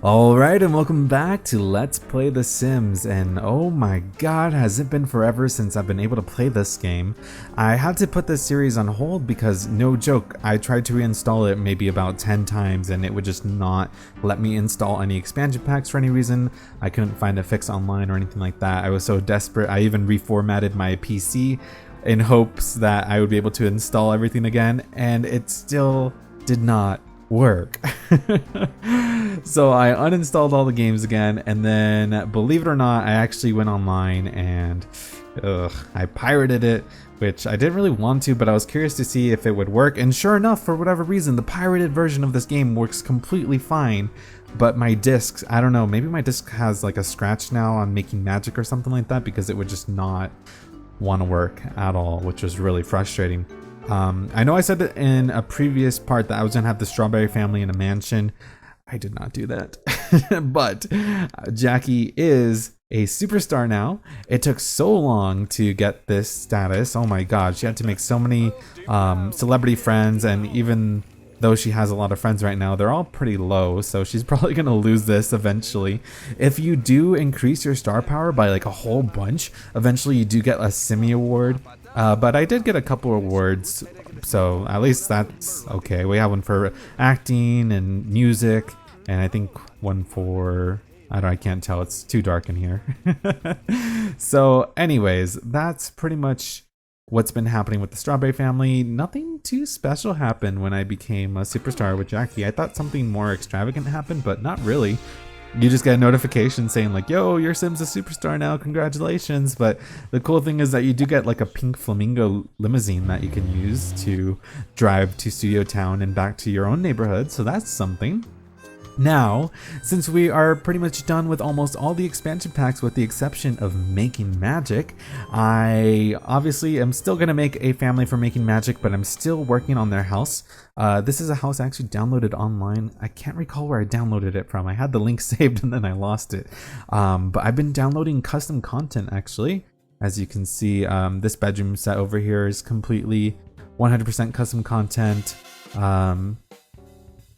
Alright, and welcome back to Let's Play The Sims, and oh my god, has it been forever since I've been able to play this game. I had to put this series on hold because, no joke, I tried to reinstall it maybe about 10 times and it would just not let me install any expansion packs for any reason. I couldn't find a fix online or anything like that. I was so desperate, I even reformatted my PC in hopes that I would be able to install everything again, and it still did not work. So I uninstalled all the games again, and then, believe it or not, I actually went online and I pirated it, which I didn't really want to, but I was curious to see if it would work, and sure enough, for whatever reason, the pirated version of this game works completely fine. But my discs, I don't know, maybe my disc has like a scratch now on Making Magic or something like that, because it would just not want to work at all, which was really frustrating. I know I said that in a previous part that I was gonna have the Strawberry family in a mansion. I did not do that. But Jackie is a superstar now. It took so long to get this status. Oh my god, she had to make so many celebrity friends, and even though she has a lot of friends right now, they're all pretty low, so she's probably gonna lose this eventually. If you do increase your star power by like a whole bunch, eventually you do get a Simi award. But I did get a couple awards, so at least that's okay. We have one for acting and music, and I think one for, I can't tell, it's too dark in here. So anyways, that's pretty much what's been happening with the Strawberry family. Nothing too special happened when I became a superstar with Jackie. I thought something more extravagant happened, but not really. You just get a notification saying like, yo, your Sim's a superstar now, congratulations. But the cool thing is that you do get like a pink flamingo limousine that you can use to drive to Studio Town and back to your own neighborhood, so that's something. Now, since we are pretty much done with almost all the expansion packs with the exception of Making Magic, I obviously am still going to make a family for Making Magic, but I'm still working on their house. This is a house I actually downloaded online. I can't recall where I downloaded it from. I had the link saved and then I lost it. But I've been downloading custom content actually. As you can see, this bedroom set over here is completely 100% custom content.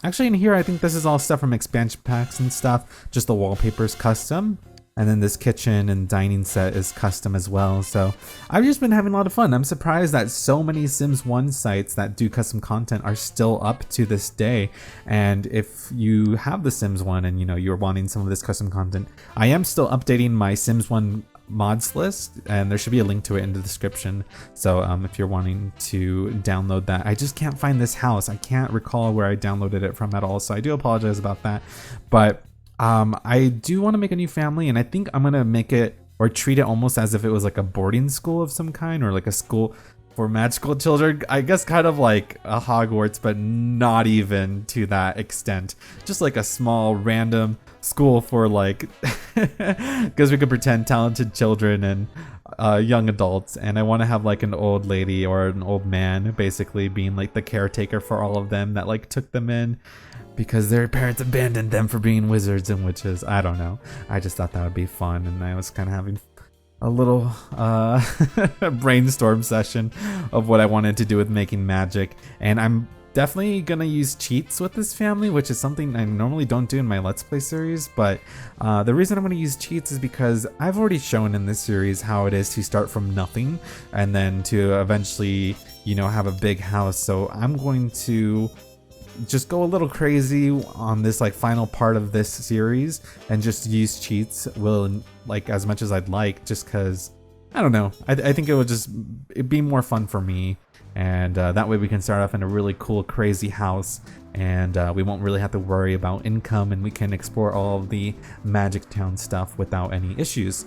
Actually, in here, I think this is all stuff from expansion packs and stuff. Just the wallpaper's custom. And then this kitchen and dining set is custom as well. So I've just been having a lot of fun. I'm surprised that so many Sims 1 sites that do custom content are still up to this day. And if you have the Sims 1 and you're wanting some of this custom content, I am still updating my Sims 1 mods list, and there should be a link to it in the description. So if you're wanting to download that, I just can't find this house. I can't recall where I downloaded it from at all, so I do apologize about that. But I do want to make a new family, and I think I'm gonna make it or treat it almost as if it was like a boarding school of some kind, or like a school for magical children. I guess kind of like a Hogwarts, but not even to that extent. Just like a small random school for like because we could pretend talented children and young adults, and I want to have like an old lady or an old man basically being like the caretaker for all of them that like took them in because their parents abandoned them for being wizards and witches. I don't know, I just thought that would be fun, and I was kind of having a little brainstorm session of what I wanted to do with Making Magic, and I'm definitely gonna use cheats with this family, which is something I normally don't do in my Let's Play series. But the reason I'm gonna use cheats is because I've already shown in this series how it is to start from nothing and then to eventually, have a big house. So I'm going to just go a little crazy on this like final part of this series and just use cheats like as much as I'd like, just because I don't know, I think it'd be more fun for me. And that way we can start off in a really cool, crazy house, and we won't really have to worry about income, and we can explore all of the Magic Town stuff without any issues.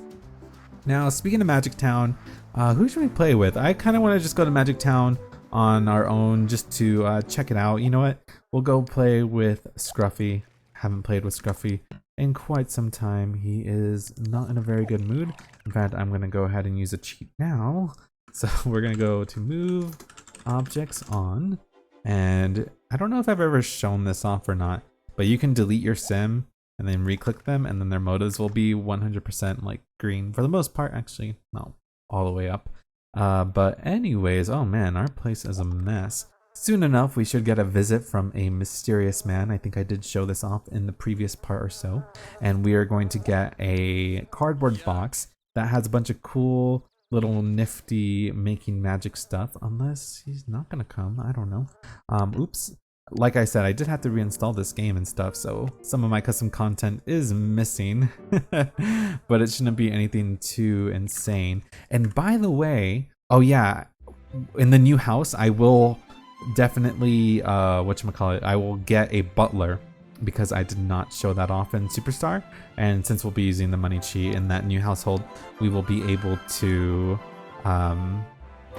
Now, speaking of Magic Town, who should we play with? I kind of want to just go to Magic Town on our own just to check it out. You know what? We'll go play with Scruffy. Haven't played with Scruffy in quite some time. He is not in a very good mood. In fact, I'm going to go ahead and use a cheat now. So we're going to go to move objects on, and I don't know if I've ever shown this off or not, but you can delete your sim and then re-click them, and then their motives will be 100% like green for the most part, actually, not all the way up. But anyways, oh man, our place is a mess. soon enough, we should get a visit from a mysterious man. I think I did show this off in the previous part or so. And we are going to get a cardboard box that has a bunch of cool little nifty making magic stuff. Unless he's not going to come. I don't know. Oops. Like I said, I did have to reinstall this game and stuff, so some of my custom content is missing. But it shouldn't be anything too insane. And by the way, oh yeah, in the new house, I will definitely, whatchamacallit, I will get a butler because I did not show that off in Superstar. And since we'll be using the money cheat in that new household, we will be able to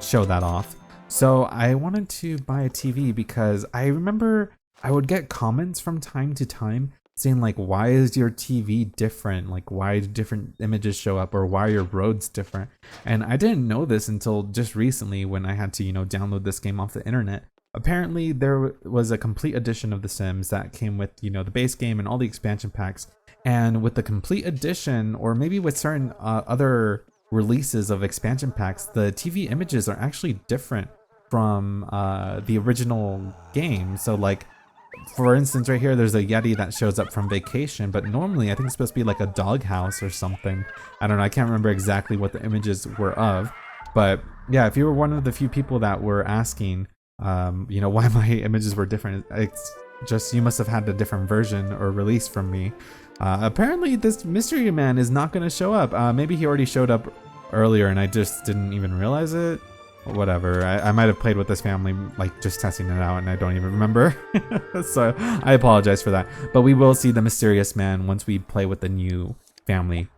show that off. So I wanted to buy a TV because I remember I would get comments from time to time saying like, why is your TV different? Like, why do different images show up, or why are your roads different? And I didn't know this until just recently when I had to, download this game off the internet. Apparently there was a complete edition of The Sims that came with, the base game and all the expansion packs. And with the complete edition, or maybe with certain other releases of expansion packs, the TV images are actually different from the original game. So like, for instance, right here, there's a Yeti that shows up from vacation, but normally I think it's supposed to be like a doghouse or something. I don't know, I can't remember exactly what the images were of. But yeah, if you were one of the few people that were asking, why my images were different, it's just you must have had a different version or release from me. Apparently this mystery man is not going to show up. Maybe he already showed up earlier and I just didn't even realize it. Whatever, I might have played with this family, like just testing it out, and I don't even remember. So I apologize for that. But we will see the mysterious man once we play with the new family.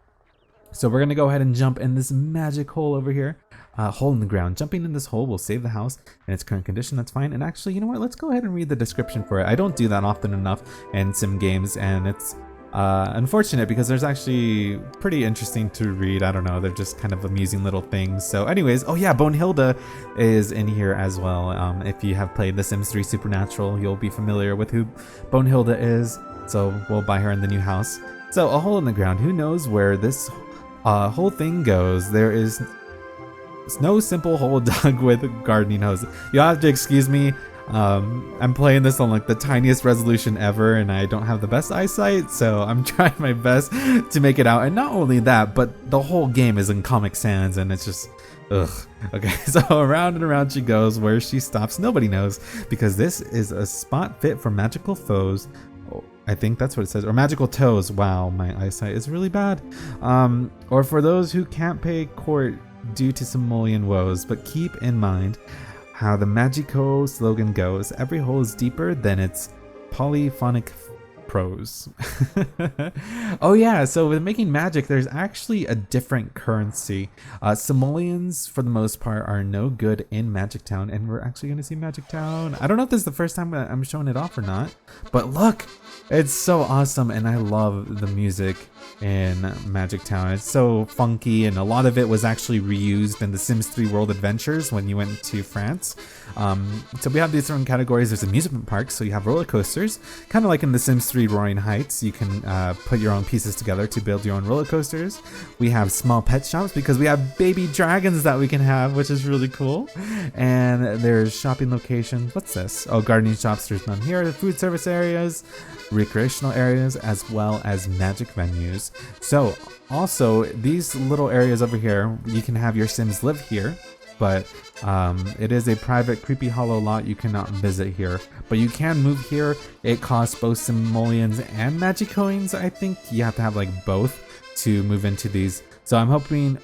So we're gonna go ahead and jump in this magic hole over here. Hole in the ground. Jumping in this hole will save the house in its current condition. That's fine. And actually, you know what? Let's go ahead and read the description for it. I don't do that often enough in sim games, and it's unfortunate because there's actually pretty interesting to read. I don't know, they're just kind of amusing little things. So anyways, oh yeah, Bonehilda is in here as well. If you have played The Sims 3 Supernatural, you'll be familiar with who Bonehilda is. So we'll buy her in the new house. So a hole in the ground. Who knows where this whole thing goes? There is no simple hole dug with a gardening hose. You'll have to excuse me. I'm playing this on like the tiniest resolution ever, and I don't have the best eyesight, so I'm trying my best to make it out. And not only that, but the whole game is in Comic Sans, and it's just ugh. Okay, so around and around she goes. Where she stops, nobody knows, because this is a spot fit for magical foes. I think that's what it says, or magical toes. Wow, my eyesight is really bad. Or for those who can't pay court due to simoleon woes. But keep in mind how the Magico slogan goes: every hole is deeper than its polyphonic prose. Oh yeah, so with making magic, there's actually a different currency. Simoleons, for the most part, are no good in Magic Town, and we're actually going to see Magic Town. I don't know if this is the first time I'm showing it off or not, but look, it's so awesome, and I love the music in Magic Town. It's so funky, and a lot of it was actually reused in the Sims 3 World Adventures when you went to France. So we have these different categories. There's amusement parks, so you have roller coasters, kind of like in the Sims 3 Roaring Heights. You can put your own pieces together to build your own roller coasters. We have small pet shops because we have baby dragons that we can have, which is really cool. And there's shopping locations. What's this? Oh, gardening shops. There's none here. The food service areas, recreational areas, as well as magic venues. So also these little areas over here, you can have your Sims live here, but it is a private creepy hollow lot. You cannot visit here, but you can move here. It costs both simoleons and magic coins. I think you have to have like both to move into these. So I'm hoping,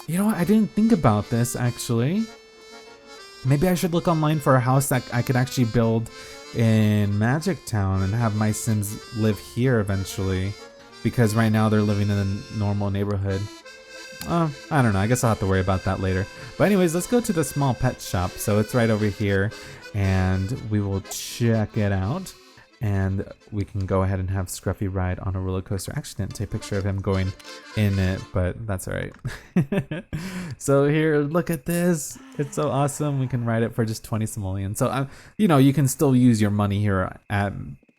you know what, I didn't think about this actually. Maybe I should look online for a house that I could actually build in Magic Town and have my Sims live here eventually, because right now they're living in a normal neighborhood. I don't know, I guess I'll have to worry about that later. But anyways, let's go to the small pet shop. So it's right over here, and we will check it out. And we can go ahead and have Scruffy ride on a roller coaster. I actually didn't take a picture of him going in it, but that's all right. So here, look at this. It's so awesome. We can ride it for just 20 simoleons. So, you know, you can still use your money here at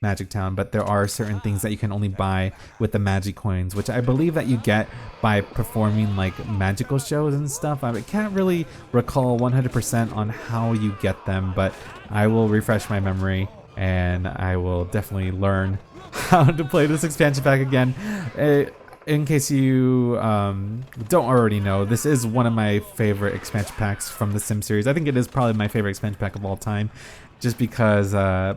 Magic Town, but there are certain things that you can only buy with the magic coins, which I believe that you get by performing like magical shows and stuff. I can't really recall 100% on how you get them, but I will refresh my memory and I will definitely learn how to play this expansion pack again. In case you don't already know, this is one of my favorite expansion packs from the Sim series. I think it is probably my favorite expansion pack of all time, just because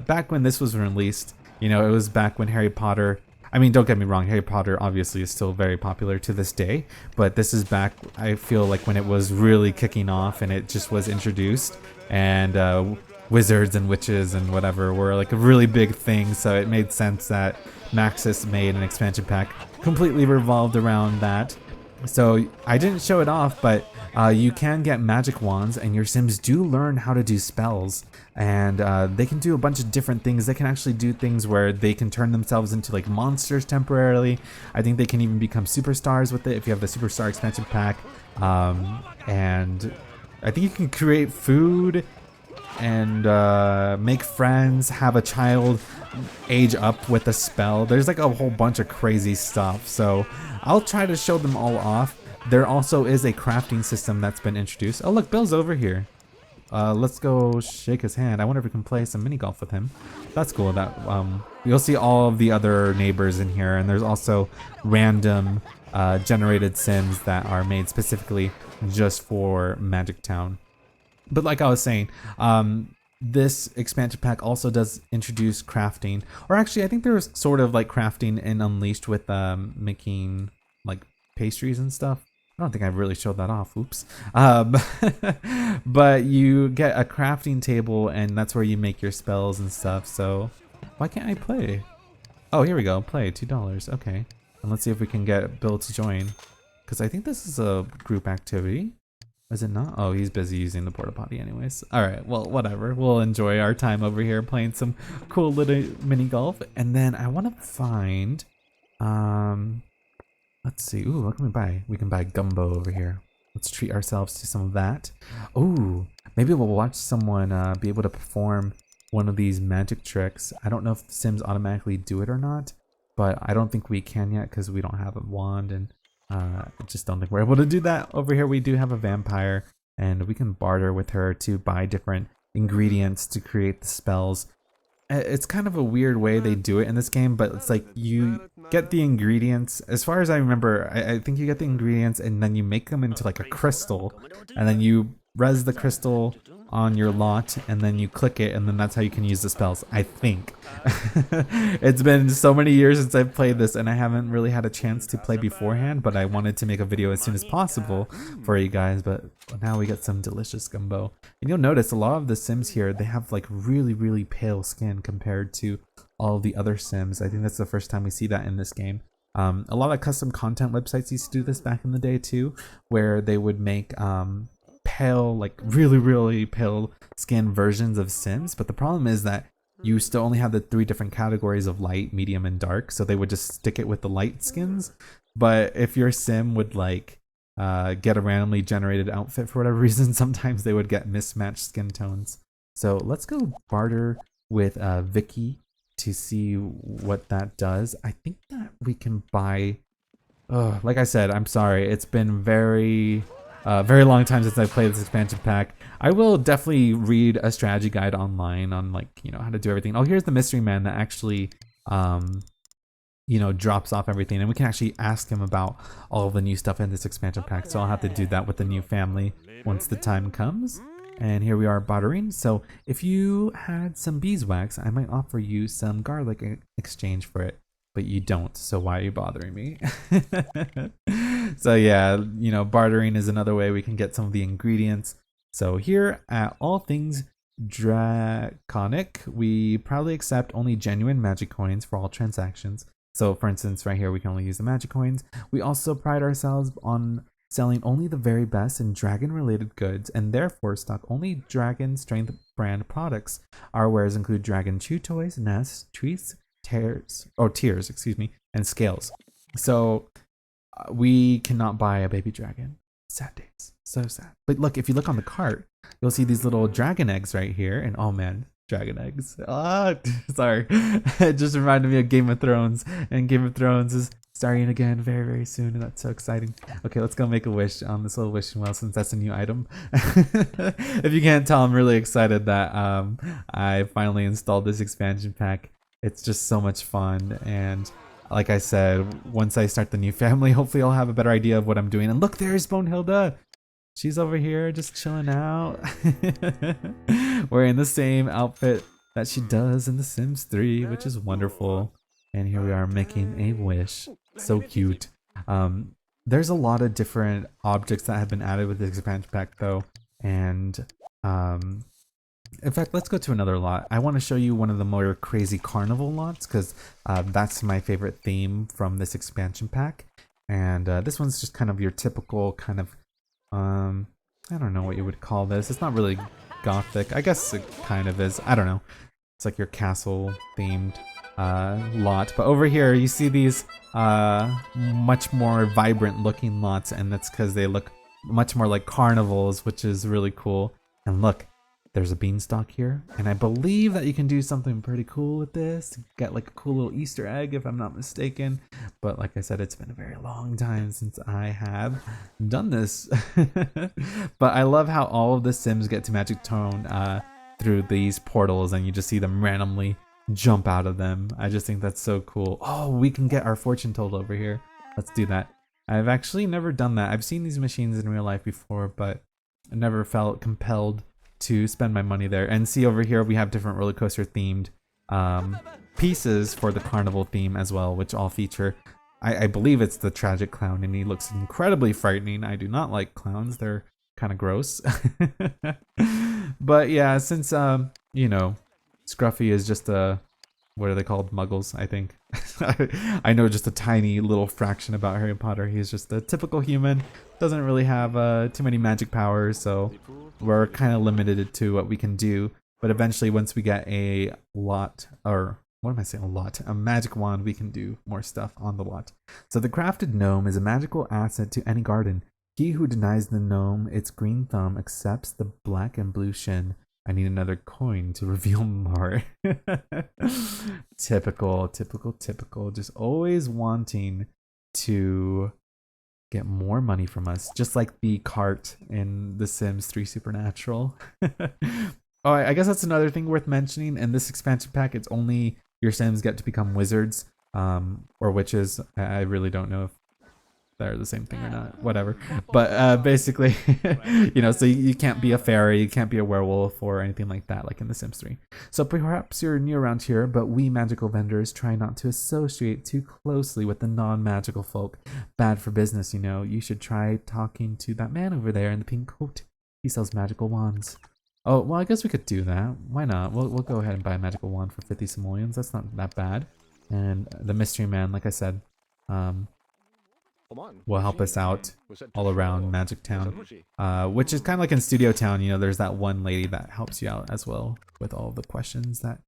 back when this was released, you know, it was back when Harry Potter, I mean, don't get me wrong, Harry Potter obviously is still very popular to this day, but this is back, I feel like, when it was really kicking off and it just was introduced, and wizards and witches and whatever were like a really big thing, so it made sense that Maxis made an expansion pack completely revolved around that. So I didn't show it off, but you can get magic wands and your Sims do learn how to do spells, and they can do a bunch of different things. They can actually do things where they can turn themselves into like monsters temporarily. I think they can even become superstars with it if you have the superstar expansion pack, and I think you can create food and make friends, have a child age up with a spell. There's like a whole bunch of crazy stuff, so I'll try to show them all off. There also is a crafting system that's been introduced. Oh look, Bill's over here. Let's go shake his hand. I wonder if we can play some mini golf with him. That's cool. That you'll see all of the other neighbors in here, and there's also random generated Sims that are made specifically just for Magic Town. But like I was saying, this expansion pack also does introduce crafting, or actually I think there was sort of like crafting in Unleashed with making like pastries and stuff. I don't think I really showed that off, oops. But you get a crafting table and that's where you make your spells and stuff, so why can't I play? Oh, here we go, play, $2, okay. And let's see if we can get Bill to join, because I think this is a group activity. Is it not? Oh, he's busy using the porta potty anyways. All right, well, whatever. We'll enjoy our time over here playing some cool little mini golf. And then I want to find, let's see. Ooh, what can we buy? We can buy gumbo over here. Let's treat ourselves to some of that. Ooh, maybe we'll watch someone be able to perform one of these magic tricks. I don't know if the Sims automatically do it or not, but I don't think we can yet because we don't have a wand, and I just don't think we're able to do that. Over here we do have a vampire, and we can barter with her to buy different ingredients to create the spells. It's kind of a weird way they do it in this game, but it's like you get the ingredients. As far as I remember, I think you get the ingredients and then you make them into like a crystal, and then you res the crystal on your lot and then you click it, and then that's how you can use the spells, I think. It's been so many years since I've played this and I haven't really had a chance to play beforehand, but I wanted to make a video as soon as possible for you guys. But now we get some delicious gumbo, and you'll notice a lot of the Sims here, they have like really pale skin compared to all the other Sims. I think that's the first time we see that in this game. A lot of custom content websites used to do this back in the day too, where they would make pale, like really pale skin versions of Sims, but the problem is that you still only have the 3 different categories of light, medium, and dark, so they would just stick it with the light skins. But if your Sim would like get a randomly generated outfit for whatever reason, sometimes they would get mismatched skin tones. So let's go barter with Vicky to see what that does. I think that we can buy, like I said, I'm sorry, it's been very long time since I played this expansion pack. I will definitely read a strategy guide online on, like, you know, how to do everything. Oh, here's the mystery man that actually, you know, drops off everything, and we can actually ask him about all the new stuff in this expansion pack. So I'll have to do that with the new family once the time comes. And here we are bartering. So if you had some beeswax, I might offer you some garlic in exchange for it, but you don't, so why are you bothering me? So yeah, you know, bartering is another way we can get some of the ingredients. So here at All Things Draconic, we proudly accept only genuine magic coins for all transactions. So for instance, right here, we can only use the magic coins. We also pride ourselves on selling only the very best in dragon-related goods, and therefore stock only dragon strength brand products. Our wares include dragon chew toys, nests, treats, tears, excuse me, and scales. So we cannot buy a baby dragon. Sad days, so sad. But look, if you look on the cart, you'll see these little dragon eggs right here, and oh man, Dragon eggs. Ah, sorry. It just reminded me of Game of Thrones, and Game of Thrones is starting again very, very soon, and that's so exciting. Okay, let's go make a wish on this little wishing well since that's a new item. If you can't tell, I'm really excited that I finally installed this expansion pack. It's just so much fun, and like I said, once I start the new family, hopefully I'll have a better idea of what I'm doing. And look, there's Bonehilda. She's over here just chilling out, wearing the same outfit that she does in The Sims 3, which is wonderful. And here we are making a wish. So cute. There's a lot of different objects that have been added with this expansion pack though. And in fact, let's go to another lot. I want to show you one of the more crazy carnival lots because that's my favorite theme from this expansion pack. And this one's just kind of your typical kind of, I don't know what you would call this. It's not really gothic. I guess it kind of is. I don't know. It's like your castle themed lot. But over here you see these much more vibrant looking lots, and that's because they look much more like carnivals, which is really cool. And look, there's a beanstalk here, and I believe that you can do something pretty cool with this. Get like a cool little Easter egg if I'm not mistaken. But like I said, it's been a very long time since I have done this. But I love how all of the Sims get to Magic Tone through these portals, and you just see them randomly jump out of them. I just think that's so cool. Oh, we can get our fortune told over here. Let's do that. I've actually never done that. I've seen these machines in real life before, but I never felt compelled to spend my money there. And see over here we have different roller coaster themed pieces for the carnival theme as well, which all feature, I believe it's the tragic clown, and he looks incredibly frightening. I do not like clowns. They're kind of gross. But yeah, since you know, Scruffy is just a, what are they called? Muggles, I think. I know just a tiny little fraction about Harry Potter. He's just a typical human. Doesn't really have too many magic powers, so we're kind of limited to what we can do. But eventually, once we get a lot, or what am I saying, a lot? A magic wand, we can do more stuff on the lot. So the crafted gnome is a magical asset to any garden. He who denies the gnome its green thumb accepts the black and blue shin. I need another coin to reveal more. Typical. Just always wanting to get more money from us. Just like the cart in The Sims 3 Supernatural. Oh, I guess that's another thing worth mentioning. In this expansion pack, it's only your Sims get to become wizards or witches. I really don't know if they're the same thing or not, whatever. But basically, you know, so you can't be a fairy, you can't be a werewolf or anything like that, like in The Sims 3. So perhaps you're new around here, but we magical vendors try not to associate too closely with the non-magical folk. Bad for business, you know. You should try talking to that man over there in the pink coat. He sells magical wands. Oh, well, I guess we could do that. Why not? We'll go ahead and buy a magical wand for 50 simoleons. That's not that bad. And the mystery man, like I said, will help us out all around Magic Town, which is kind of like in Studio Town. You know, there's that one lady that helps you out as well with all the questions that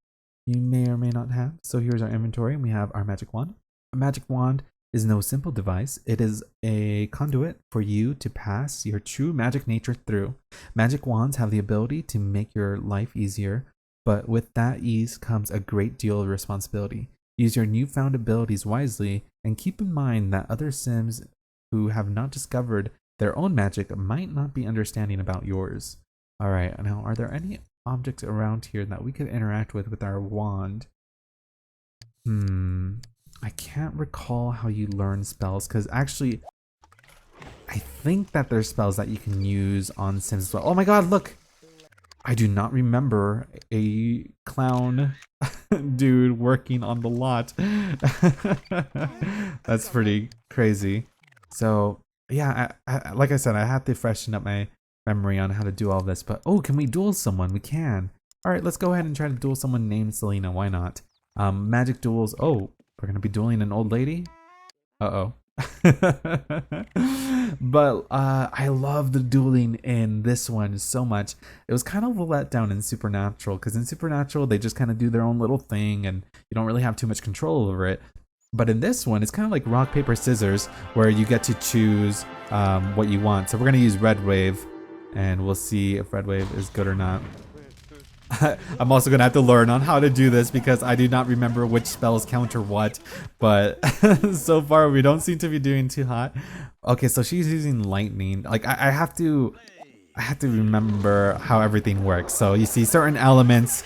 you may or may not have. So here's our inventory, and we have our magic wand. A magic wand is no simple device. It is a conduit for you to pass your true magic nature through. Magic wands have the ability to make your life easier, but with that ease comes a great deal of responsibility. Use your newfound abilities wisely, and keep in mind that other Sims who have not discovered their own magic might not be understanding about yours. Alright, now are there any objects around here that we could interact with our wand? I can't recall how you learn spells, because actually, I think that there's spells that you can use on Sims as well. Oh my god, look! I do not remember a clown dude working on the lot. That's pretty crazy. So yeah, I like I said, I have to freshen up my memory on how to do all this. But oh, can we duel someone? We can. All right, let's go ahead and try to duel someone named Selena. Why not? Magic duels. Oh, we're gonna be dueling an old lady. Uh-oh. But I love the dueling in this one so much. It was kind of a letdown in Supernatural, because in Supernatural they just kind of do their own little thing and you don't really have too much control over it. But in this one, it's kind of like rock, paper, scissors, where you get to choose what you want. So we're going to use Red Wave, and we'll see if Red Wave is good or not. I'm also gonna have to learn on how to do this because I do not remember which spells counter what, but so far we don't seem to be doing too hot. Okay, so she's using lightning. Like I have to remember how everything works. So you see certain elements.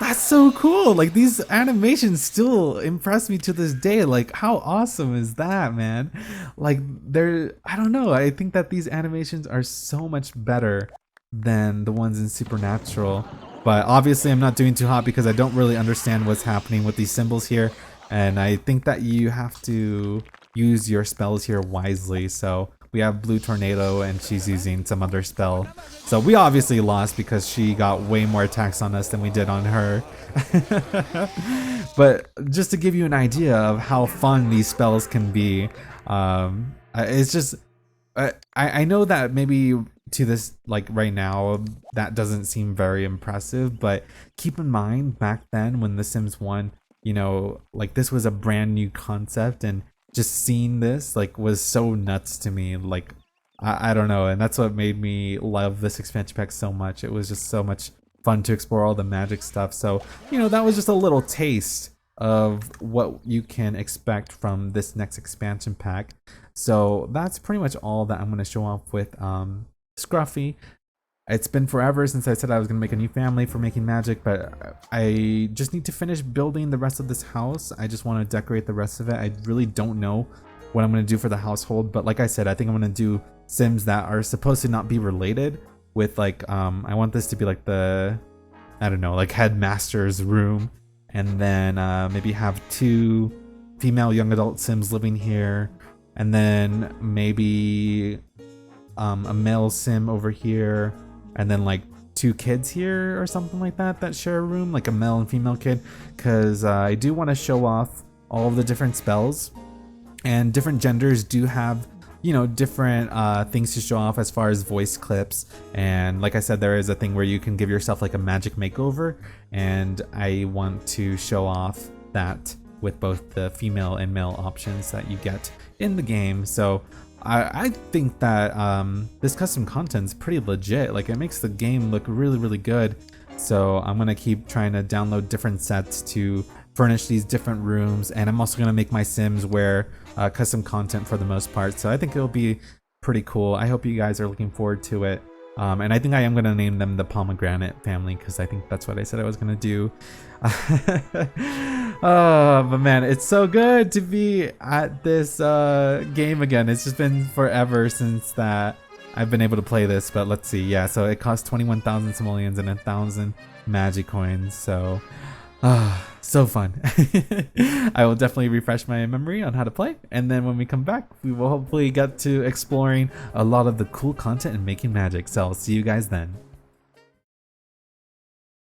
That's so cool. Like these animations still impress me to this day. Like how awesome is that, man? Like I don't know. I think that these animations are so much better than the ones in Supernatural. But obviously I'm not doing too hot because I don't really understand what's happening with these symbols here. And I think that you have to use your spells here wisely. So we have Blue Tornado and she's using some other spell. So we obviously lost because she got way more attacks on us than we did on her. But just to give you an idea of how fun these spells can be, it's just, I know that maybe to this, like right now, that doesn't seem very impressive, but keep in mind back then when The Sims 1, you know, like this was a brand new concept, and just seeing this like was so nuts to me. Like I don't know, and that's what made me love this expansion pack so much. It was just so much fun to explore all the magic stuff. So, you know, that was just a little taste of what you can expect from this next expansion pack. So that's pretty much all that I'm going to show off with Scruffy. It's been forever since I said I was going to make a new family for Making Magic, but I just need to finish building the rest of this house. I just want to decorate the rest of it. I really don't know what I'm going to do for the household, but like I said, I think I'm going to do Sims that are supposed to not be related with like, I want this to be like the, I don't know, like headmaster's room, and then maybe have 2 female young adult Sims living here, and then maybe a male Sim over here, and then like 2 kids here or something like that that share a room, like a male and female kid, because I do want to show off all of the different spells, and different genders do have, you know, different things to show off as far as voice clips. And like I said, there is a thing where you can give yourself like a magic makeover, and I want to show off that with both the female and male options that you get in the game. So I think that this custom content's pretty legit. Like it makes the game look really, really good. So I'm gonna keep trying to download different sets to furnish these different rooms, and I'm also gonna make my Sims wear custom content for the most part. So I think it'll be pretty cool. I hope you guys are looking forward to it. And I think I am going to name them the Pomegranate family, because I think that's what I said I was going to do. Oh, but man, it's so good to be at this game again. It's just been forever since that I've been able to play this, but let's see. Yeah, so it costs 21,000 simoleons and 1,000 magic coins. So, so fun. I will definitely refresh my memory on how to play, and then when we come back, we will hopefully get to exploring a lot of the cool content and making magic. So I'll see you guys then.